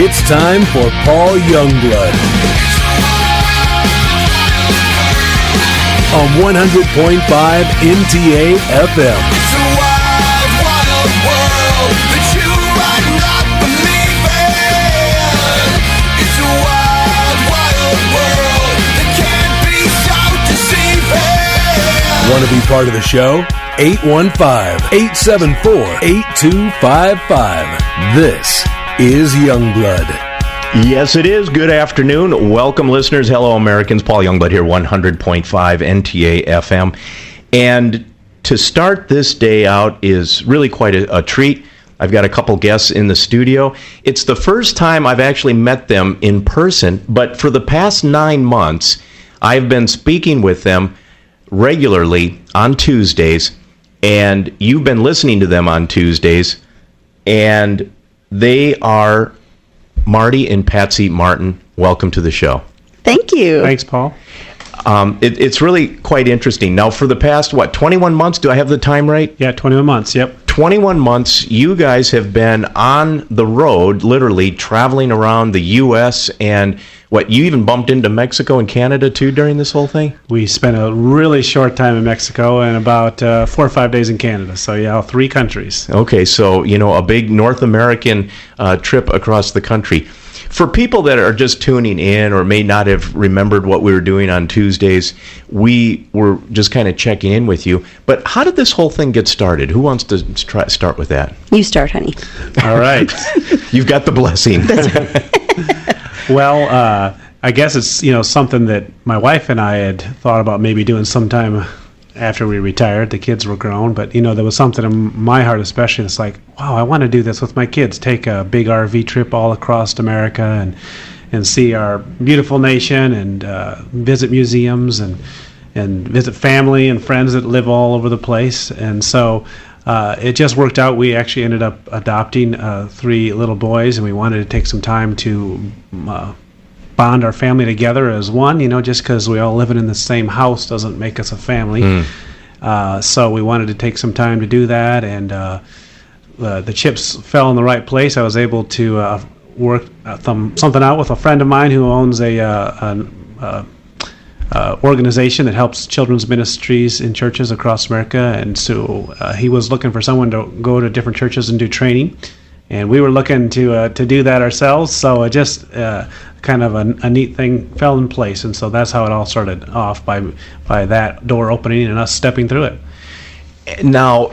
It's time for Paul Youngblood on 100.5 NTA FM. It's a wild, wild world that you might not believe in. It's a wild, wild world that can't be so deceiving. Want to be part of the show? 815-874-8255. This is Youngblood. Yes, it is. Good afternoon. Welcome, listeners. Hello, Americans. Paul Youngblood here, 100.5 NTA FM. And to start this day out is really quite a treat. I've got a couple guests in the studio. It's the first time I've actually met them in person, but for the past 9 months, I've been speaking with them regularly on Tuesdays, and you've been listening to them on Tuesdays, and they are Marty and Patsy Martin. Welcome to the show. Thank you. Thanks, Paul. It's really quite interesting. Now, for the past, 21 months? Do I have the time right? Yeah, 21 months, yep. 21 months, you guys have been on the road, literally traveling around the U.S., and you even bumped into Mexico and Canada, too, during this whole thing? We spent a really short time in Mexico and about 4 or 5 days in Canada. So, yeah, 3 countries. Okay, so, a big North American trip across the country. For people that are just tuning in or may not have remembered what we were doing on Tuesdays, we were just kind of checking in with you. But how did this whole thing get started? Who wants to start with that? You start, honey. All right. You've got the blessing. Well, I guess it's, something that my wife and I had thought about maybe doing sometime after we retired. The kids were grown, but, there was something in my heart especially that's like, wow, I want to do this with my kids. Take a big RV trip all across America and see our beautiful nation and visit museums and visit family and friends that live all over the place. And so it just worked out. We actually ended up adopting 3 little boys, and we wanted to take some time to bond our family together as one, just because we all living in the same house doesn't make us a family. So we wanted to take some time to do that, and the chips fell in the right place. I was able to work something out with a friend of mine who owns an organization that helps children's ministries in churches across America, and so he was looking for someone to go to different churches and do training, and we were looking to do that ourselves. So it just kind of a neat thing fell in place, and so that's how it all started off, by that door opening and us stepping through it. Now,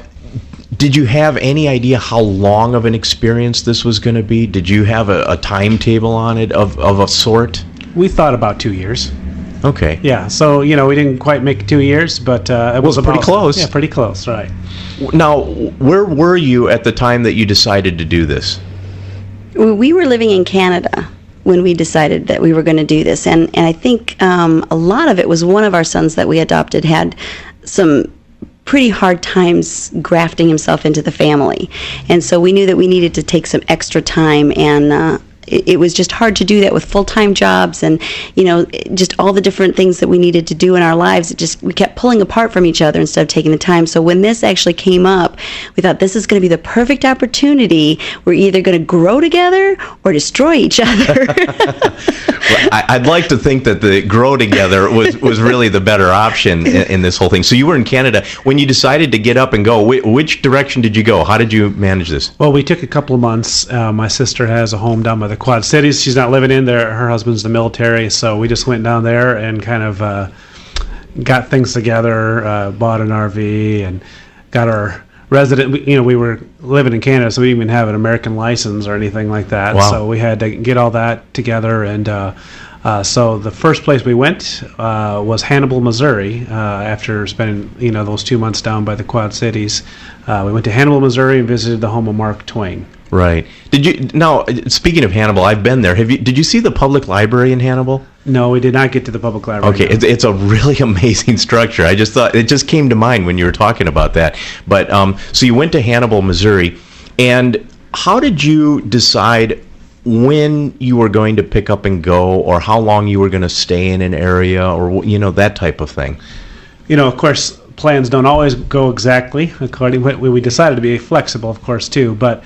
did you have any idea how long of an experience this was going to be? Did you have a timetable on it of a sort? We thought about 2 years. Okay. Yeah, so, we didn't quite make 2 years, but it was pretty close. Yeah, pretty close, right. Now, where were you at the time that you decided to do this? We were living in Canada when we decided that we were going to do this. And I think a lot of it was one of our sons that we adopted had some pretty hard times grafting himself into the family. And so we knew that we needed to take some extra time, and it was just hard to do that with full-time jobs and, just all the different things that we needed to do in our lives. We kept pulling apart from each other instead of taking the time. So when this actually came up, we thought this is going to be the perfect opportunity. We're either going to grow together or destroy each other. Well, I'd like to think that the grow together was really the better option in this whole thing. So you were in Canada. When you decided to get up and go, which direction did you go? How did you manage this? Well, we took a couple of months. My sister has a home down by the Quad Cities. She's not living in there. Her husband's in the military, so we just went down there and kind of got things together, bought an RV, and got our resident. We were living in Canada, so we didn't even have an American license or anything like that. Wow. So we had to get all that together, and so the first place we went was Hannibal, Missouri. After spending those 2 months down by the Quad Cities, we went to Hannibal, Missouri, and visited the home of Mark Twain. Right. Did you? Now, speaking of Hannibal, I've been there. Did you see the public library in Hannibal? No, we did not get to the public library. Okay, it's a really amazing structure. I just thought it just came to mind when you were talking about that. But so you went to Hannibal, Missouri, and how did you decide when you were going to pick up and go, or how long you were going to stay in an area, or that type of thing? Of course, plans don't always go exactly according. We decided to be flexible, of course, too, but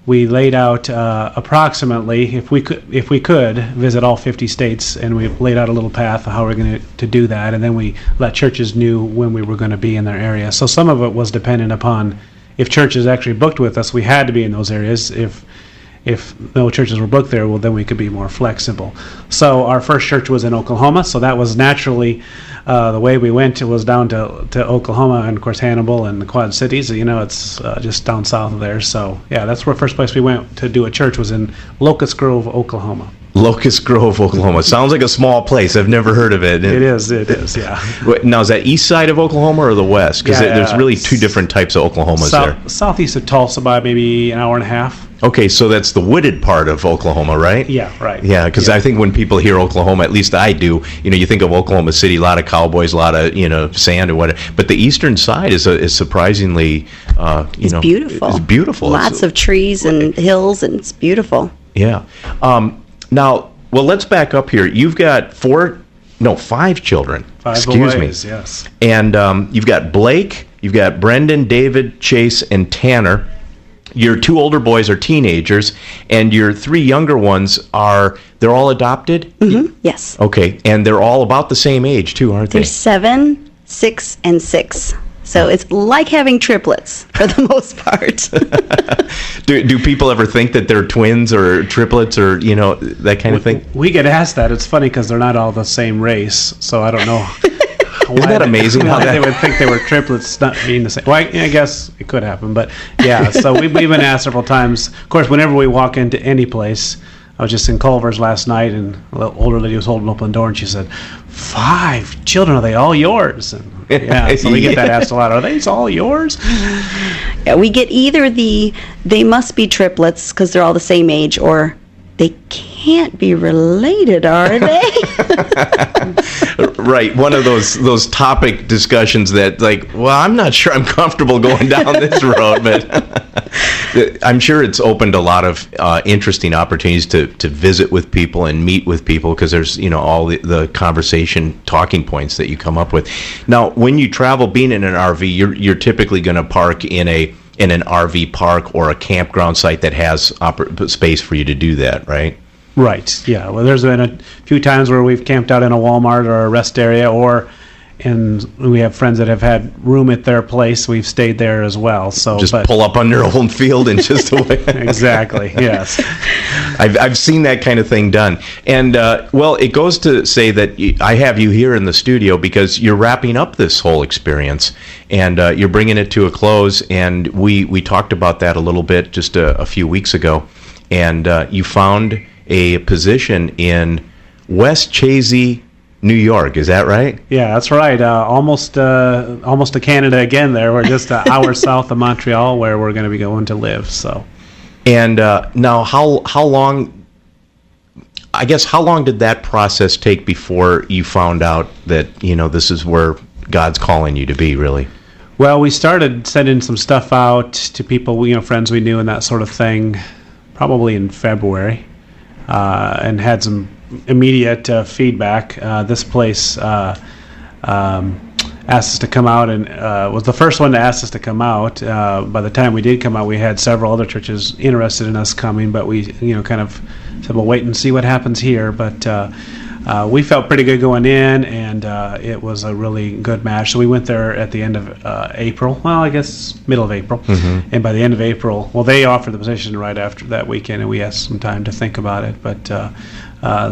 we laid out approximately, if we could visit all 50 states, and we laid out a little path of how we're going to do that, and then we let churches knew when we were going to be in their area. So some of it was dependent upon if churches actually booked with us, we had to be in those areas. If no churches were booked there, well, then we could be more flexible. So our first church was in Oklahoma, so that was naturally the way we went. It was down to Oklahoma, and of course Hannibal and the Quad Cities. It's just down south of there. So yeah, that's where the first place we went to do a church was in Locust Grove, Oklahoma. Locust Grove, Oklahoma. Sounds like a small place. I've never heard of it. It is, yeah. Now, is that east side of Oklahoma or the west? Because there's really two different types of Oklahomas there. Southeast of Tulsa by maybe an hour and a half. Okay, so that's the wooded part of Oklahoma, right? Yeah, right. Yeah, because I think when people hear Oklahoma, at least I do, you think of Oklahoma City, a lot of cowboys, a lot of, sand and whatever. But the eastern side is surprisringly, it's beautiful. It's beautiful. Lots of trees and hills, and it's beautiful. Yeah. Now, let's back up here. You've got 5 children. 5 Excuse boys, me. Yes. And you've got Blake, you've got Brendan, David, Chase, and Tanner. Your 2 older boys are teenagers, and your 3 younger ones they're all adopted? Mm-hmm. Yes. Okay, and they're all about the same age, too, aren't they? They're 7, 6, and 6. So it's like having triplets for the most part. Do people ever think that they're twins or triplets or, that kind of thing? We get asked that. It's funny because they're not all the same race, so I don't know. Isn't that amazing how they would think they were triplets not being the same. Well, I guess it could happen, but yeah. So we've been asked several times. Of course, whenever we walk into any place, I was just in Culver's last night, and a little older lady was holding open the door, and she said, 5 children, are they all yours? And yeah, so we get that asked a lot. Are these all yours? Yeah, we get either they must be triplets because they're all the same age, or they can't be related, are they? Right, one of those topic discussions that, I'm not sure I'm comfortable going down this road, but I'm sure it's opened a lot of interesting opportunities to visit with people and meet with people, because there's all the conversation talking points that you come up with. Now, when you travel, being in an RV, you're typically going to park in an RV park or a campground site that has space for you to do that, right? Right, yeah. Well, there's been a few times where we've camped out in a Walmart or a rest area, and we have friends that have had room at their place. We've stayed there as well. So pull up on their own field and just away. Exactly, yes. I've seen that kind of thing done. And, it goes to say that I have you here in the studio because you're wrapping up this whole experience, and you're bringing it to a close. And we talked about that a little bit just a few weeks ago. And you found a position in West Chazy, New York. Is that right? Yeah, that's right. Almost to Canada again there. We're just an hour south of Montreal, where we're going to be going to live. So, and now how long did that process take before you found out that this is where God's calling you to be, really? Well, we started sending some stuff out to people, friends we knew and that sort of thing, probably in February, and had some immediate feedback. This place asked us to come out, and was the first one to ask us to come out. By the time we did come out, we had several other churches interested in us coming, but we kind of said, we'll wait and see what happens here. But we felt pretty good going in, and it was a really good match. So we went there at the end of April. Well, I guess middle of April. Mm-hmm. And by the end of April, they offered the position right after that weekend, and we had some time to think about it. But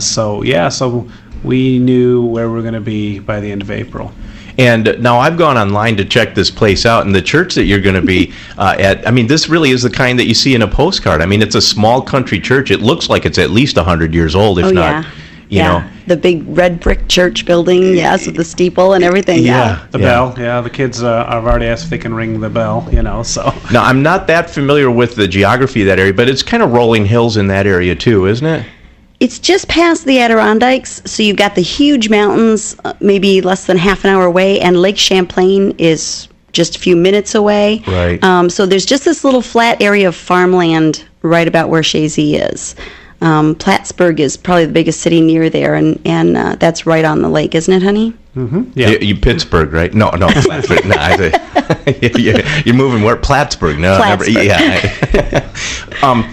so we knew where we were going to be by the end of April. And now I've gone online to check this place out, and the church that you're going to be at, this really is the kind that you see in a postcard. It's a small country church. It looks like it's at least 100 years old, if not. Yeah. The big red brick church building, yes, with the steeple and everything. Yeah. The bell. Yeah, the kids have already asked if they can ring the bell, so. Now, I'm not that familiar with the geography of that area, but it's kind of rolling hills in that area too, isn't it? It's just past the Adirondacks, so you've got the huge mountains, maybe less than half an hour away, and Lake Champlain is just a few minutes away. Right. So there's just this little flat area of farmland right about where Chazy is. Plattsburgh is probably the biggest city near there, and that's right on the lake, isn't it, honey? Yeah. You Pittsburgh, right? No, Plattsburgh. No, you're moving where? Plattsburgh. No, Plattsburgh. Never. Yeah.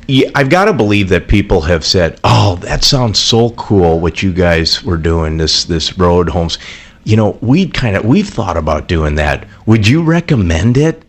Yeah, I've got to believe that people have said, "Oh, that sounds so cool! What you guys were doing, this road homes." We've thought about doing that. Would you recommend it?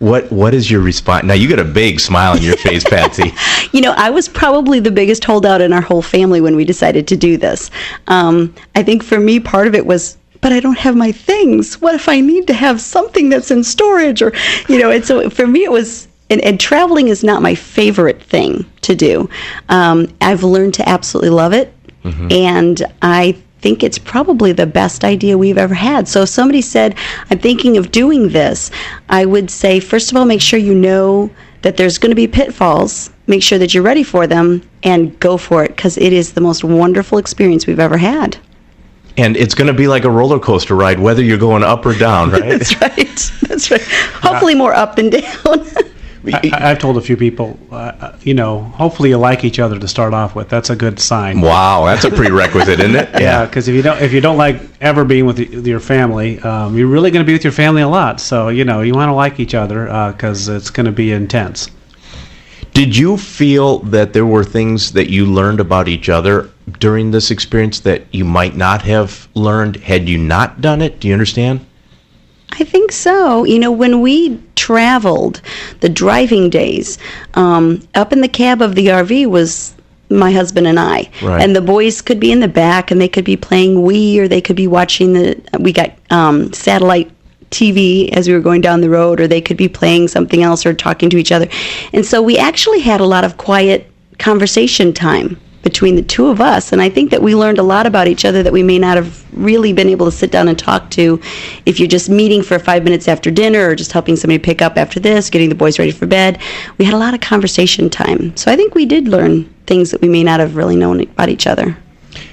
What is your response? Now you got a big smile on your face, Patsy. I was probably the biggest holdout in our whole family when we decided to do this. I think for me, part of it was, but I don't have my things. What if I need to have something that's in storage? Or, and so for me it was, and traveling is not my favorite thing to do. I've learned to absolutely love it. Mm-hmm. And I think it's probably the best idea we've ever had. So if somebody said, I'm thinking of doing this, I would say, first of all, make sure you know that there's going to be pitfalls. Make sure that you're ready for them and go for it, because it is the most wonderful experience we've ever had. And it's going to be like a roller coaster ride, whether you're going up or down, right? That's right. Hopefully more up than down. I've told a few people, hopefully you like each other to start off with. That's a good sign. Wow, that's a prerequisite, isn't it? Yeah, because if you don't like ever being with your family, you're really going to be with your family a lot. So you want to like each other because it's going to be intense. Did you feel that there were things that you learned about each other during this experience that you might not have learned had you not done it? Do you understand? I think so. When we traveled, the driving days, up in the cab of the RV was my husband and I. Right. And the boys could be in the back and they could be playing Wii, or they could be watching we got satellite TV as we were going down the road, or they could be playing something else or talking to each other. And so we actually had a lot of quiet conversation time between the two of us, and I think that we learned a lot about each other that we may not have really been able to sit down and talk to if you're just meeting for 5 minutes after dinner, or just helping somebody pick up after this, getting the boys ready for bed. We had a lot of conversation time, so I think we did learn things that we may not have really known about each other.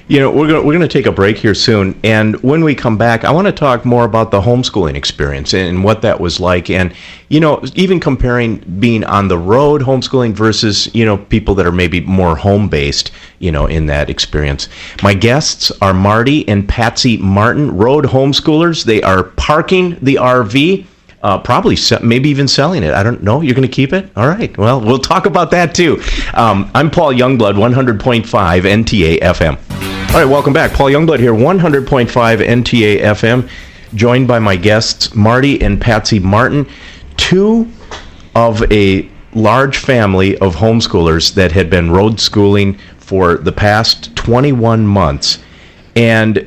We're going to take a break here soon, and when we come back, I want to talk more about the homeschooling experience and what that was like, and even comparing being on the road homeschooling versus people that are maybe more home based in that experience. My guests are Marty and Patsy Martin, road homeschoolers. They are parking the RV. Probably, maybe even selling it. I don't know. You're going to keep it? All right. Well, we'll talk about that too. I'm Paul Youngblood, 100.5 NTA FM. All right, welcome back. Paul Youngblood here, 100.5 NTA FM, joined by my guests, Marty and Patsy Martin, two of a large family of homeschoolers that had been road schooling for the past 21 months. And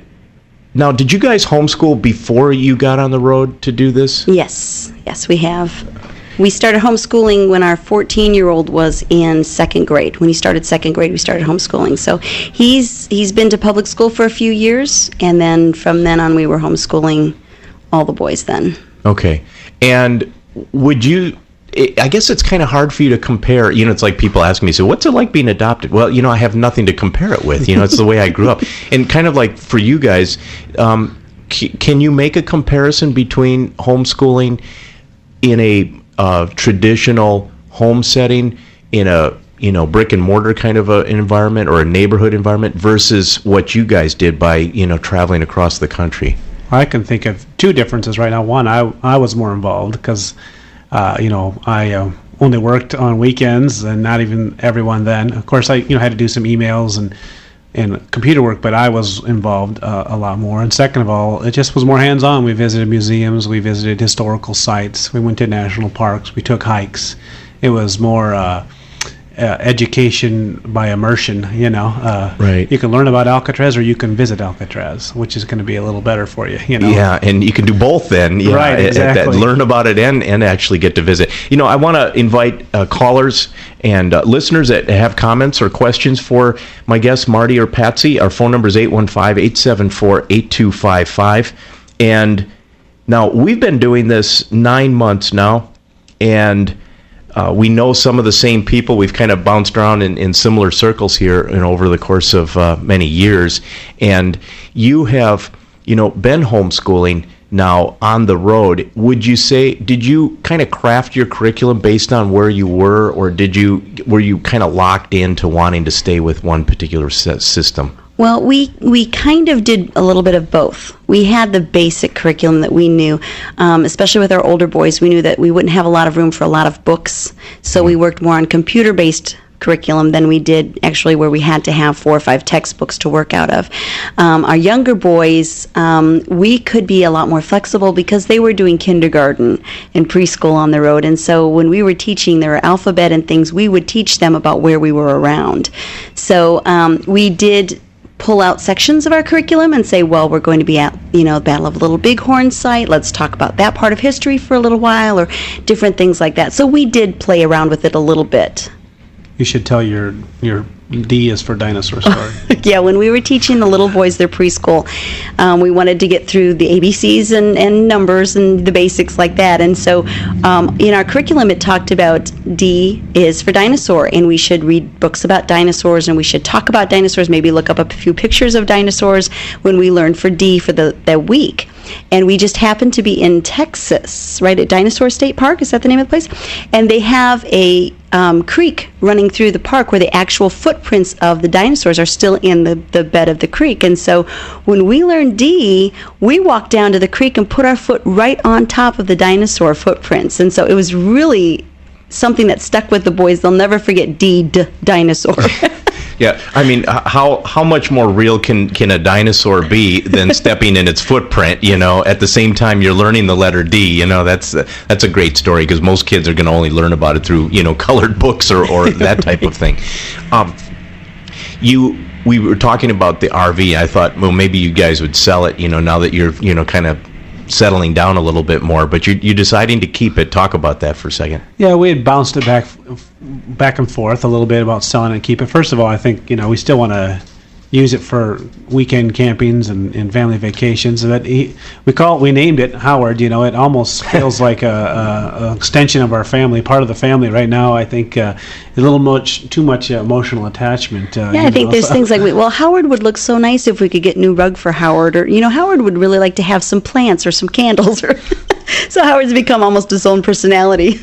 now, did you guys homeschool before you got on the road to do this? Yes, we have. We started homeschooling when our 14-year-old was in second grade. When he started second grade, we started homeschooling. So he's been to public school for a few years, and then from then on, we were homeschooling all the boys then. Okay. And I guess it's kind of hard for you to compare. It's like people ask me, so what's it like being adopted? Well, I have nothing to compare it with. It's the way I grew up. And kind of like for you guys, can you make a comparison between homeschooling in a traditional home setting, in a brick and mortar kind of an environment or a neighborhood environment versus what you guys did by traveling across the country? I can think of two differences right now. One, I was more involved because I only worked on weekends, and not even everyone then. Of course, I had to do some emails and computer work, but I was involved a lot more. And second of all, it just was more hands-on. We visited museums, we visited historical sites, we went to national parks, we took hikes. It was more education by immersion, Right. You can learn about Alcatraz or you can visit Alcatraz, which is going to be a little better for you, Yeah, and you can do both then. Right, exactly. Learn about it and actually get to visit. I want to invite callers and listeners that have comments or questions for my guests, Marty or Patsy. Our phone number is 815-874-8255. And now, we've been doing this 9 months now, and we know some of the same people. We've kind of bounced around in similar circles here and over the course of many years. And you have, been homeschooling now on the road. Would you say, did you kind of craft your curriculum based on where you were, or were you kind of locked into wanting to stay with one particular system? Well, we kind of did a little bit of both. We had the basic curriculum that we knew, especially with our older boys. We knew that we wouldn't have a lot of room for a lot of books, so we worked more on computer-based curriculum than we did actually where we had to have 4 or 5 textbooks to work out of. Our younger boys, we could be a lot more flexible because they were doing kindergarten and preschool on the road, and so when we were teaching their alphabet and things, we would teach them about where we were around. So we did pull out sections of our curriculum and say, well, we're going to be at, the Battle of Little Bighorn site. Let's talk about that part of history for a little while, or different things like that. So we did play around with it a little bit. You should tell your D is for dinosaur story. Yeah, when we were teaching the little boys their preschool, we wanted to get through the ABCs and numbers and the basics like that. And so in our curriculum, it talked about D is for dinosaur, and we should read books about dinosaurs, and we should talk about dinosaurs, maybe look up a few pictures of dinosaurs when we learned for D for that week. And we just happened to be in Texas, right, at Dinosaur State Park. Is that the name of the place? And they have a creek running through the park where the actual footprints of the dinosaurs are still in the bed of the creek. And so when we learned D, we walked down to the creek and put our foot right on top of the dinosaur footprints. And so it was really something that stuck with the boys. They'll never forget dinosaur. Yeah, I mean, how much more real can a dinosaur be than stepping in its footprint? At the same time you're learning the letter D. That's a great story, because most kids are going to only learn about it through colored books or that type of thing. We were talking about the RV. I thought, well, maybe you guys would sell it. Now that you're kind of settling down a little bit more, but you're deciding to keep it. Talk about that for a second. Yeah, we had bounced it back and forth a little bit about selling it and keep it. First of all, I think we still want to use it for weekend campings and family vacations. But we named it Howard. It almost feels like a extension of our family, part of the family right now. I think a little too much emotional attachment. I think there's things like, Howard would look so nice if we could get new rug for Howard, or Howard would really like to have some plants or some candles, or so Howard's become almost his own personality.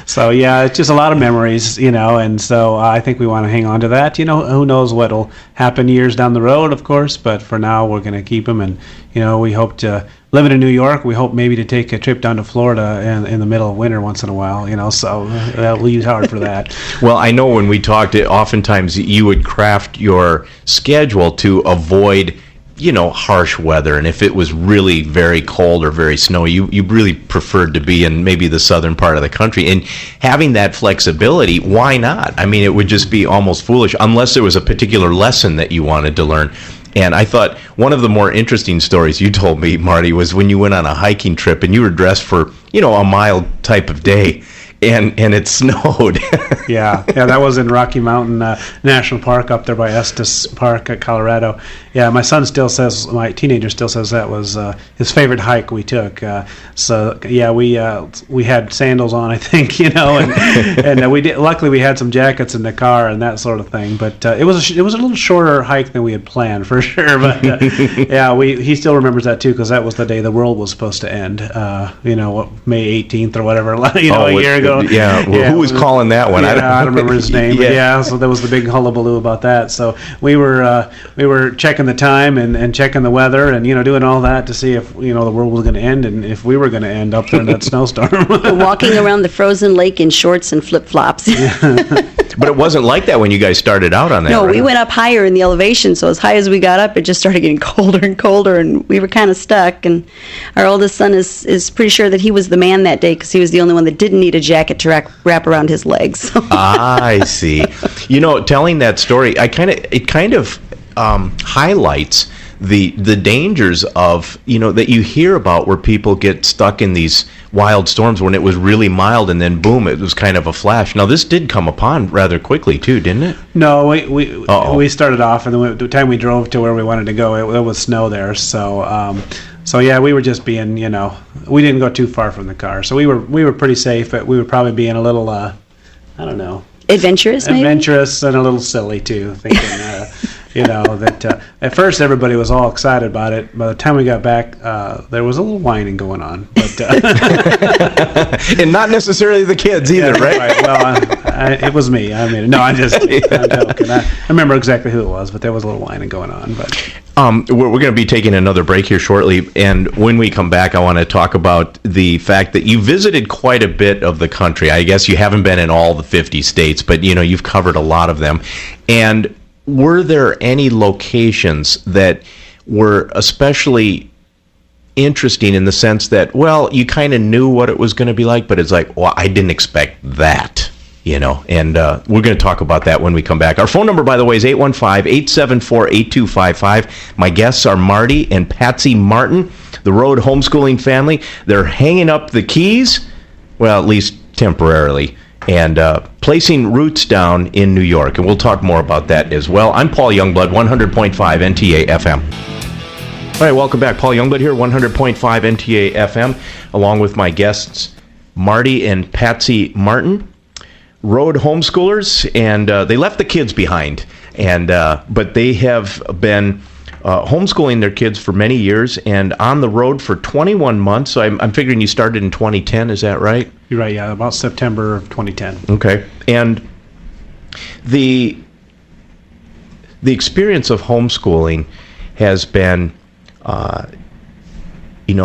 So yeah, it's just a lot of memories, and so I think we want to hang on to that. Who knows what'll happen years down the road, of course, but for now we're going to keep them, and we hope to live in New York. We hope maybe to take a trip down to Florida in the middle of winter once in a while, so we'll use Howard for that. Well, I know when we talked, oftentimes you would craft your schedule to avoid harsh weather, and if it was really very cold or very snowy, you really preferred to be in maybe the southern part of the country. And having that flexibility, why not? I mean, it would just be almost foolish unless there was a particular lesson that you wanted to learn. And I thought one of the more interesting stories you told me, Marty, was when you went on a hiking trip and you were dressed for, a mild type of day. And it snowed. yeah, that was in Rocky Mountain National Park up there by Estes Park, Colorado. Yeah, my teenager still says that was his favorite hike we took. So yeah, we had sandals on, I think, and we did. Luckily, we had some jackets in the car and that sort of thing. But it was a little shorter hike than we had planned for sure. But yeah, he still remembers that too, because that was the day the world was supposed to end. May 18th or whatever. A year ago. Yeah, who was calling that one? I don't remember his name. Yeah, so there was the big hullabaloo about that. So we were checking the time and checking the weather and doing all that to see if the world was going to end and if we were going to end up there in that snowstorm. Walking around the frozen lake in shorts and flip flops. But it wasn't like that when you guys started out on that. No, right? we went up higher in the elevation, so as high as we got up, it just started getting colder and colder, and we were kind of stuck. And our oldest son is pretty sure that he was the man that day because he was the only one that didn't need a jacket to wrap around his legs. I see. Telling that story, it kind of highlights the dangers of that you hear about where people get stuck in these wild storms when it was really mild and then boom, it was kind of a flash. Now this did come upon rather quickly too, didn't it? No, we started off, and then the time we drove to where we wanted to go, it was snow there. So yeah, we were just being we didn't go too far from the car, so we were pretty safe, but we were probably being a little I don't know, adventurous and a little silly too, thinking that at first everybody was all excited about it. By the time we got back, there was a little whining going on, but and not necessarily the kids either, right? Well, It was me. I mean, no, I'm joking. I remember exactly who it was, but there was a little whining going on. But we're going to be taking another break here shortly, and when we come back, I want to talk about the fact that you visited quite a bit of the country. I guess you haven't been in all the 50 states, but you've covered a lot of them. And were there any locations that were especially interesting in the sense that, well, you kind of knew what it was going to be like, but it's like, well, I didn't expect that, and we're going to talk about that when we come back. Our phone number, by the way, is 815-874-8255. My guests are Marty and Patsy Martin, the Road homeschooling family. They're hanging up the keys, well, at least temporarily, and placing roots down in New York, and we'll talk more about that as well. I'm Paul Youngblood, 100.5 NTA FM. All right, welcome back. Paul Youngblood here, 100.5 NTA FM, along with my guests, Marty and Patsy Martin, road homeschoolers, and they left the kids behind, and but they have been homeschooling their kids for many years and on the road for 21 months. So I'm figuring you started in 2010, is that right? You're right, yeah, about September of 2010. Okay, and the experience of homeschooling has been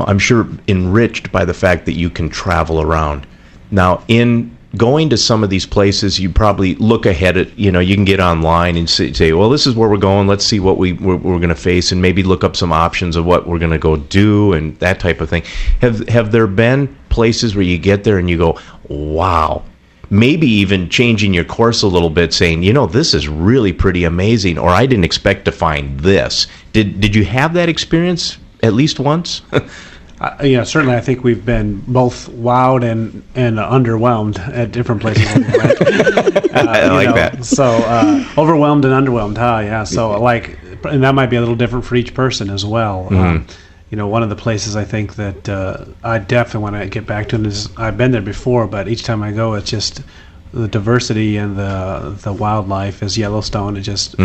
I'm sure enriched by the fact that you can travel around. Now, in going to some of these places, you probably look ahead at, you can get online and say, well, this is where we're going. Let's see what we're going to face, and maybe look up some options of what we're going to go do and that type of thing. Have there been places where you get there and you go, wow, maybe even changing your course a little bit, saying, this is really pretty amazing, or I didn't expect to find this. Did you have that experience at least once? Certainly. I think we've been both wowed and underwhelmed at different places. I like that. So overwhelmed and underwhelmed. Yeah. So and that might be a little different for each person as well. Mm-hmm. One of the places I think that I definitely want to get back to is, I've been there before, but each time I go, it's just the diversity and the wildlife is Yellowstone. It just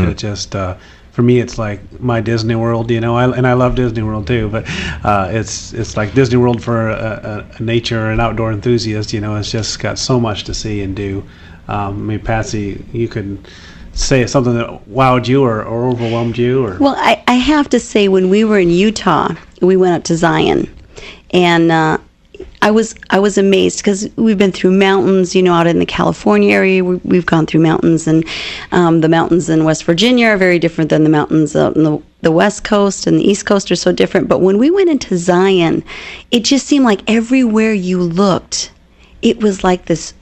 for me, it's like my Disney World, and I love Disney World too, but it's like Disney World for a nature and outdoor enthusiast. It's just got so much to see and do. Patsy, you could say something that wowed you or overwhelmed you, or? Well, I have to say, when we were in Utah, we went up to Zion, and I was amazed, because we've been through mountains, out in the California area. We've gone through mountains, and the mountains in West Virginia are very different than the mountains out in the West Coast, and the East Coast are so different. But when we went into Zion, it just seemed like everywhere you looked, it was like this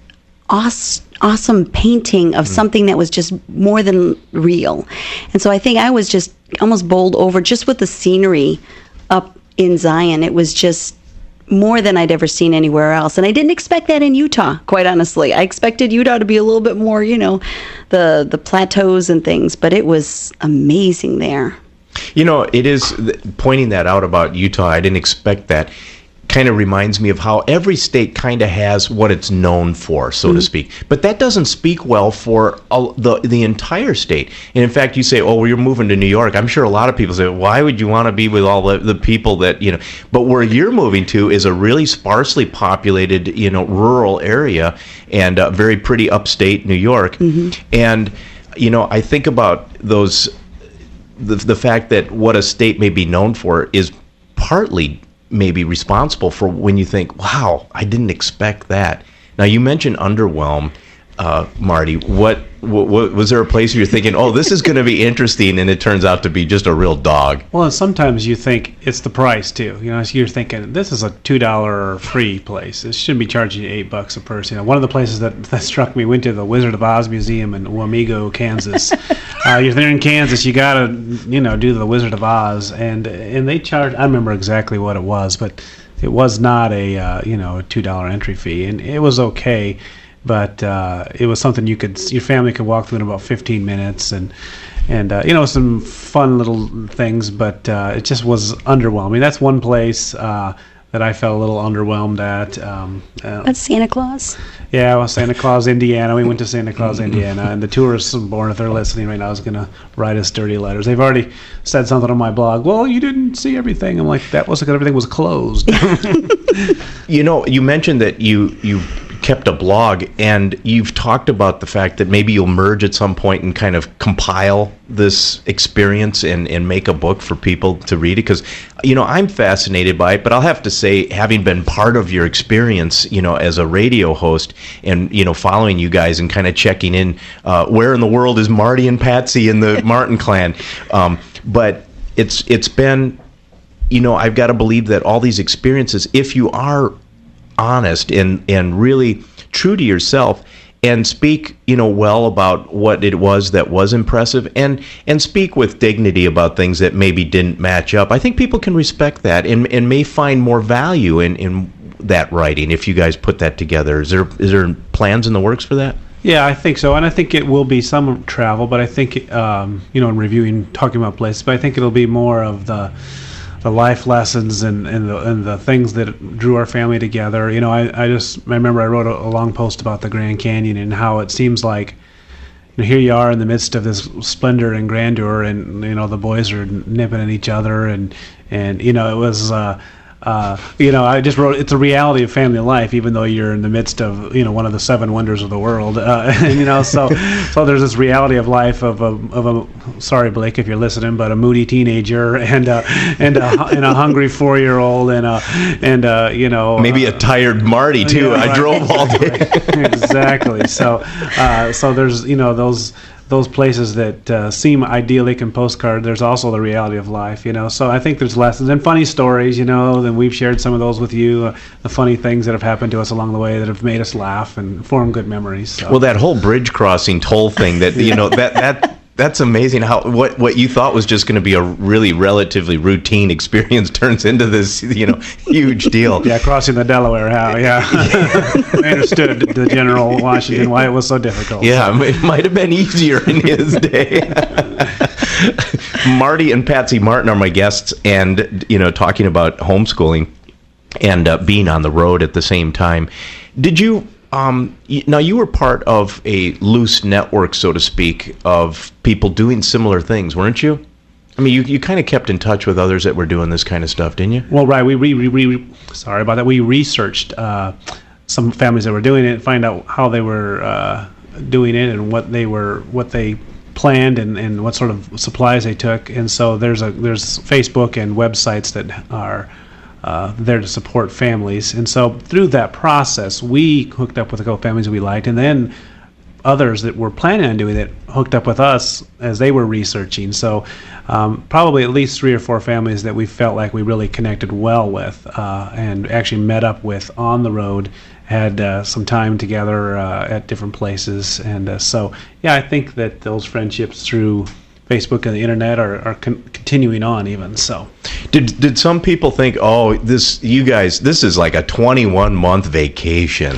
awesome painting of something that was just more than real. And so I think I was just almost bowled over just with the scenery up in Zion. It was just more than I'd ever seen anywhere else. And I didn't expect that in Utah, quite honestly. I expected Utah to be a little bit more, the plateaus and things, but it was amazing there. It is, pointing that out about Utah, I didn't expect that. Kind of reminds me of how every state kind of has what it's known for, so to speak. But that doesn't speak well for the entire state. And in fact, you say, oh, well, you're moving to New York. I'm sure a lot of people say, why would you want to be with all the people that, but where you're moving to is a really sparsely populated, rural area, and very pretty upstate New York. Mm-hmm. And, I think about the fact that what a state may be known for is partly maybe responsible for when you think, wow, I didn't expect that. Now, you mentioned underwhelm, Marty. What was there a place where you're thinking, oh, this is going to be interesting, and it turns out to be just a real dog? Well, and sometimes you think it's the price too. So you're thinking, this is a $2 free place. It shouldn't be charging you $8 a person. One of the places that struck me, went to the Wizard of Oz Museum in Wamego, Kansas. You're there in Kansas, you gotta do the Wizard of Oz, and they charge. I remember exactly what it was, but it was not a $2 entry fee, and it was okay. But it was something your family could walk through in about 15 minutes, and some fun little things. But it just was underwhelming. That's one place that I felt a little underwhelmed at. That's Santa Claus. Yeah, well, Santa Claus, Indiana. We went to Santa Claus, Indiana, and the tourists born, if they're listening right now, is going to write us dirty letters. They've already said something on my blog. Well, you didn't see everything. I'm like, that was because everything was closed. You mentioned that you kept a blog, and you've talked about the fact that maybe you'll merge at some point and kind of compile this experience and make a book for people to read it. Because, I'm fascinated by it, but I'll have to say, having been part of your experience, as a radio host and, following you guys and kind of checking in, where in the world is Marty and Patsy and the Martin clan? But it's been, I've got to believe that all these experiences, if you are honest and really true to yourself and speak well about what it was that was impressive and speak with dignity about things that maybe didn't match up, I think people can respect that and may find more value in that writing if you guys put that together. Is there plans in the works for that? Yeah, I think so, and I think it will be some travel, but I think in reviewing, talking about places, but I think it'll be more of the life lessons and the things that drew our family together. I remember I wrote a long post about the Grand Canyon and how it seems like here you are in the midst of this splendor and grandeur, and the boys are nipping at each other, and it was. I just wrote, it's a reality of family life, even though you're in the midst of, one of the 7 wonders of the world. So there's this reality of life of a sorry, Blake, if you're listening, but a moody teenager and a hungry 4-year-old and maybe a tired Marty too. I drove all day. Exactly. So there's, those places that seem idyllic and postcard, there's also the reality of life, So I think there's lessons and funny stories, and we've shared some of those with you, the funny things that have happened to us along the way that have made us laugh and form good memories. So. Well, that whole bridge crossing toll thing that that's amazing how what you thought was just going to be a really relatively routine experience turns into this, huge deal. Yeah, crossing the Delaware, I understood the General Washington, why it was so difficult. Yeah, so. It might have been easier in his day. Marty and Patsy Martin are my guests, and, talking about homeschooling and being on the road at the same time. Did you... now you were part of a loose network, so to speak, of people doing similar things, weren't you? I mean, you kind of kept in touch with others that were doing this kind of stuff, didn't you? Well, right. Sorry about that. We researched some families that were doing it, find out how they were doing it and what they planned and what sort of supplies they took. And so there's Facebook and websites that are there to support families, and so through that process we hooked up with a couple families we liked, and then others that were planning on doing it hooked up with us as they were researching. So probably at least 3 or 4 families that we felt like we really connected well with and actually met up with on the road, had some time together at different places, and so I think that those friendships through Facebook and the internet are continuing on even so. Did some people think, this is like a 21-month vacation?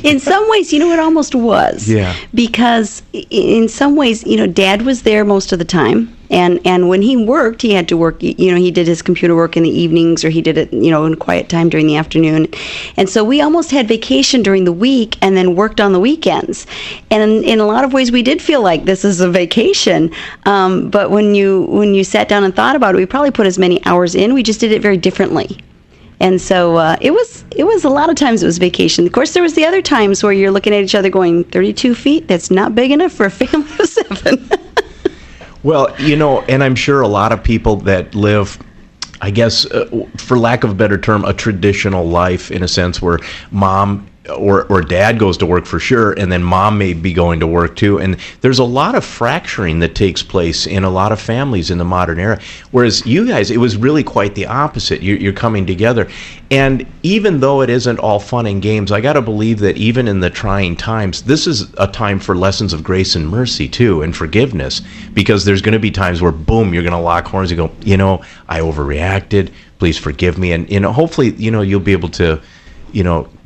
In some ways, it almost was. Yeah. Because in some ways, Dad was there most of the time. And when he worked, he had to work, he did his computer work in the evenings, or he did it, in quiet time during the afternoon. And so we almost had vacation during the week and then worked on the weekends. And in a lot of ways, we did feel like this is a vacation. But when you sat down and thought about it, we probably put as many hours in. We just did it very differently. And so it was a lot of times it was vacation. Of course, there was the other times where you're looking at each other going, 32 feet? That's not big enough for a family of 7. Well, and I'm sure a lot of people that live, I guess, for lack of a better term, a traditional life in a sense where mom or dad goes to work for sure, and then mom may be going to work too. And there's a lot of fracturing that takes place in a lot of families in the modern era. Whereas you guys, it was really quite the opposite. You're coming together. And even though it isn't all fun and games, I got to believe that even in the trying times, this is a time for lessons of grace and mercy too, and forgiveness. Because there's going to be times where, boom, you're going to lock horns and go, I overreacted. Please forgive me. And, hopefully, you'll be able to,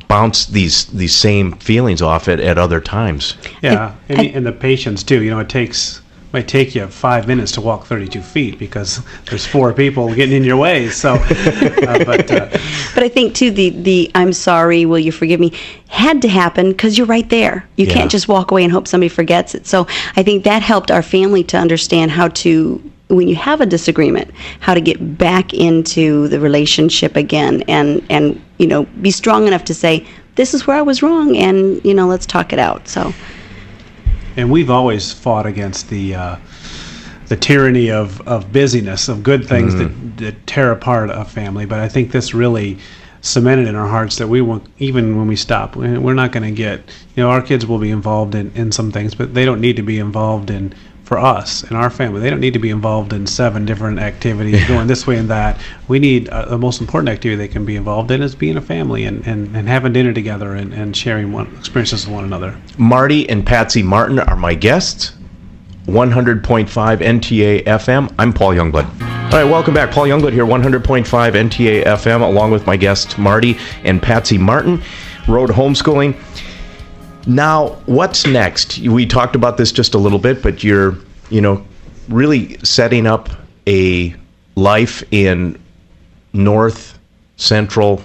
bounce these same feelings off at other times. Yeah, and the patience too. It might take you 5 minutes to walk 32 feet because there's 4 people getting in your way. So, but I think too the I'm sorry, will you forgive me, had to happen because you're right there. You can't just walk away and hope somebody forgets it. So I think that helped our family to understand how to, when you have a disagreement, how to get back into the relationship again and be strong enough to say, this is where I was wrong, and let's talk it out. So. And we've always fought against the tyranny of busyness, of good things that tear apart a family. But I think this really cemented in our hearts that we won't, even when we stop, we're not going to get, our kids will be involved in some things, but they don't need to be involved in, for us and our family, they don't need to be involved in 7 different activities going this way and that. We need the most important activity they can be involved in is being a family and having dinner together and sharing experiences with one another. Marty and Patsy Martin are my guests. 100.5 NTA FM. I'm Paul Youngblood. All right, welcome back. Paul Youngblood here, 100.5 NTA FM, along with my guests Marty and Patsy Martin, Road Homeschooling. Now, what's next? We talked about this just a little bit, but you're, really setting up a life in north central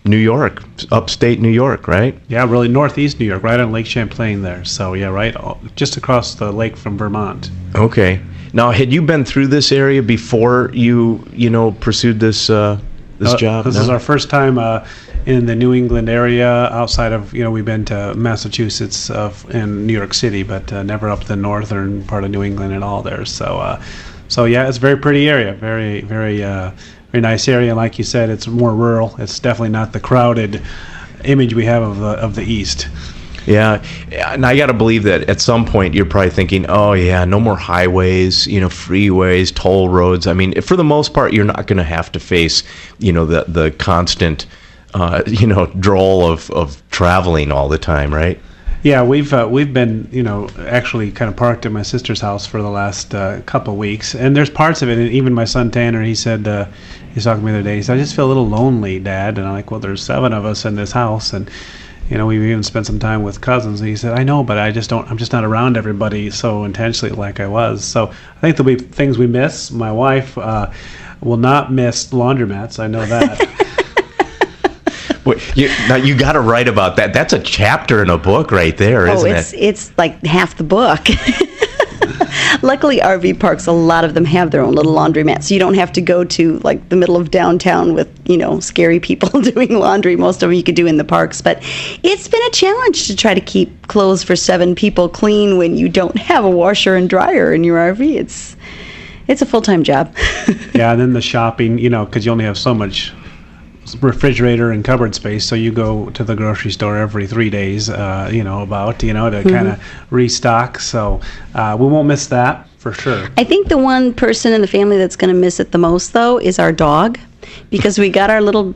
New York, upstate New York, right? Yeah, really northeast New York, right on Lake Champlain there. So, yeah, right just across the lake from Vermont. Okay. Now, had you been through this area before you pursued this job? This is our first time in the New England area. Outside of, we've been to Massachusetts and New York City, but never up the northern part of New England at all there. So yeah, it's a very pretty area, very, very, very nice area. And like you said, it's more rural. It's definitely not the crowded image we have of the East. Yeah, and I got to believe that at some point you're probably thinking, oh yeah, no more highways, freeways, toll roads. I mean, for the most part, you're not going to have to face, the constant, droll of traveling all the time, right? Yeah, we've been, actually kind of parked at my sister's house for the last couple of weeks, and there's parts of it, and even my son Tanner, he said, he's talking to me the other day, he said, I just feel a little lonely, Dad, and I'm like, well, there's 7 of us in this house, and we've even spent some time with cousins. And he said, I know, but I'm just not around everybody so intentionally like I was. So I think there'll be things we miss. My wife will not miss laundromats. I know that. Now you got to write about that. That's a chapter in a book right there, isn't it? It's like half the book. Luckily, RV parks, a lot of them have their own little laundromat, so you don't have to go to like the middle of downtown with, scary people doing laundry. Most of them you could do in the parks, but it's been a challenge to try to keep clothes for 7 people clean when you don't have a washer and dryer in your RV. It's a full-time job. Yeah, and then the shopping, because you only have so much refrigerator and cupboard space, so you go to the grocery store every 3 days, to kind of restock. So we won't miss that for sure. I think the one person in the family that's going to miss it the most, though, is our dog, because we got our little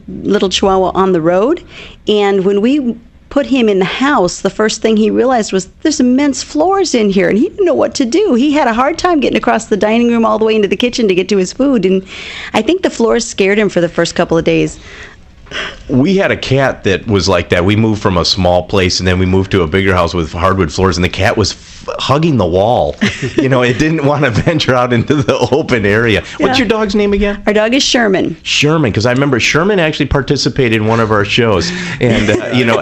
Chihuahua on the road, and when we put him in the house, the first thing he realized was there's immense floors in here, and he didn't know what to do. He had a hard time getting across the dining room all the way into the kitchen to get to his food, and I think the floors scared him for the first couple of days. We had a cat that was like that. We moved from a small place, and then we moved to a bigger house with hardwood floors, and the cat was hugging the wall. It didn't want to venture out into the open area. Yeah. What's your dog's name again? Our dog is Sherman. Sherman, because I remember Sherman actually participated in one of our shows and,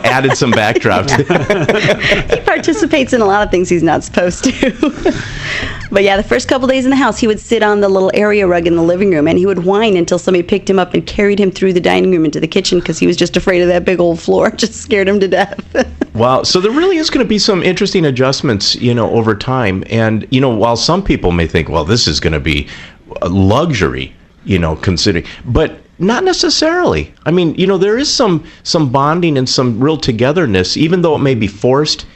added some backdrop. He participates in a lot of things he's not supposed to. But yeah, the first couple days in the house, he would sit on the little area rug in the living room, and he would whine until somebody picked him up and carried him through the dining room into the kitchen because he was just afraid of that big old floor. It just scared him to death. Wow. So there really is going to be some interesting adjustments, over time. And, while some people may think, well, this is going to be a luxury, considering, but not necessarily. I mean, there is some bonding and some real togetherness, even though it may be forced.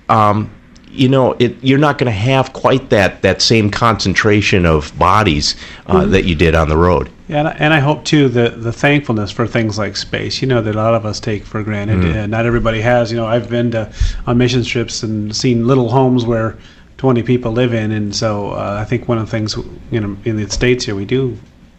You're not going to have quite that same concentration of bodies that you did on the road. Yeah, and I hope too the thankfulness for things like space, that a lot of us take for granted. And not everybody has. I've been on mission trips and seen little homes where 20 people live in, and so I think one of the things in the States here we do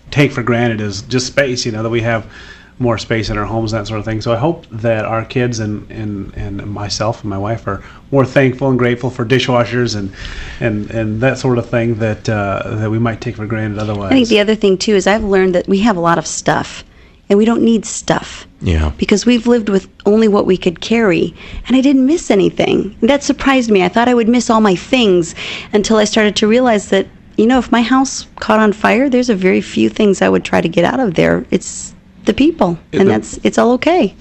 take for granted is just space. That we have more space in our homes, that sort of thing. So I hope that our kids and myself and my wife are more thankful and grateful for dishwashers and that sort of thing that we might take for granted otherwise. I think the other thing too is I've learned that we have a lot of stuff, and we don't need stuff. Yeah. Because we've lived with only what we could carry, and I didn't miss anything. And that surprised me. I thought I would miss all my things until I started to realize that, if my house caught on fire, there's a very few things I would try to get out of there. It's the people, and it's all okay.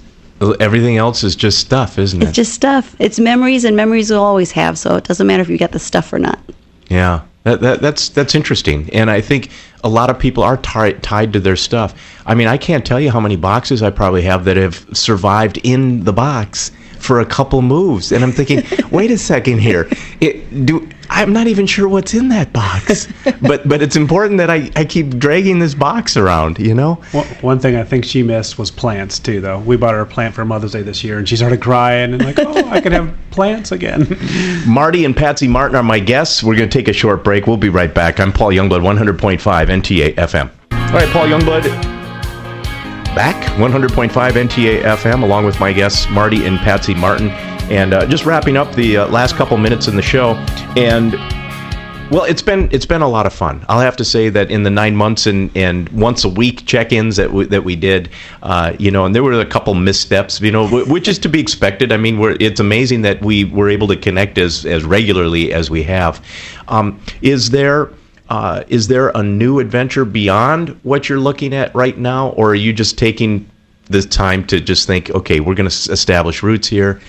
Everything else is just stuff, isn't It's it? just stuff. It's memories, and memories we'll always have. So it doesn't matter if you got the stuff or not. Yeah, that's interesting, and I think a lot of people are tied to their stuff. I mean, I can't tell you how many boxes I probably have that have survived in the box for a couple moves, and I'm thinking, wait a second here, I'm not even sure what's in that box, but it's important that I keep dragging this box around, you know. One thing I think she missed was plants too, though. We bought her a plant for Mother's Day this year, and she started crying and like, oh, I can have plants again. Marty and Patsy Martin are my guests. We're going to take a short break. We'll be right back. I'm Paul Youngblood, 100.5 NTA FM. All right, Paul Youngblood back, 100.5 NTA FM, along with my guests Marty and Patsy Martin. And just wrapping up the last couple minutes in the show, and well, it's been a lot of fun. I'll have to say that in the 9 months and once a week check-ins that we did, and there were a couple missteps, which is to be expected. I mean, it's amazing that we were able to connect as regularly as we have. Is there a new adventure beyond what you're looking at right now, or are you just taking this time to just think, okay, we're going to establish roots here?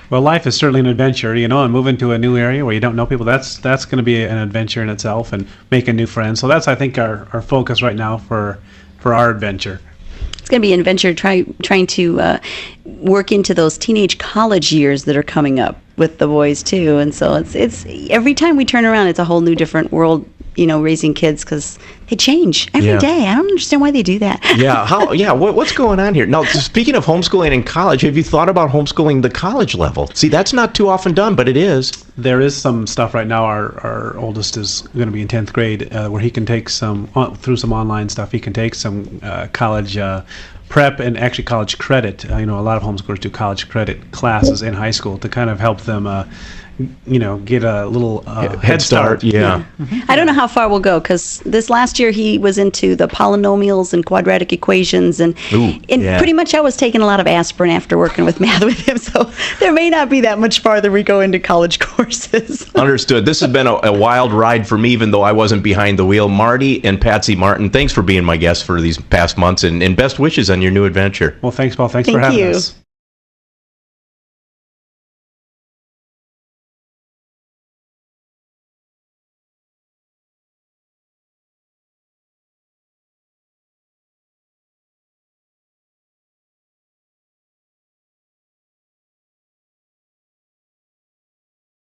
Well, life is certainly an adventure, and moving to a new area where you don't know people, that's going to be an adventure in itself, and making new friends. So that's, I think, our focus right now for our adventure. It's going to be an adventure trying to work into those teenage college years that are coming up with the boys too. And so it's every time we turn around, it's a whole new different world, raising kids, because they change every day. I don't understand why they do that. What's going on here? Now, speaking of homeschooling in college, have you thought about homeschooling the college level? See, that's not too often done, but it is. There is some stuff right now. Our oldest is going to be in 10th grade, where he can take through some online stuff, he can take some college prep and actually college credit. A lot of homeschoolers do college credit classes in high school to kind of help them get a little head start. Yeah. I don't know how far we'll go, because this last year he was into the polynomials and quadratic equations, and pretty much I was taking a lot of aspirin after working with math with him, so there may not be that much farther we go into college courses. Understood. This has been a wild ride for me, even though I wasn't behind the wheel. Marty and Patsy Martin, thanks for being my guests for these past months, and best wishes on your new adventure. Well, thanks, Paul. Thanks for having us.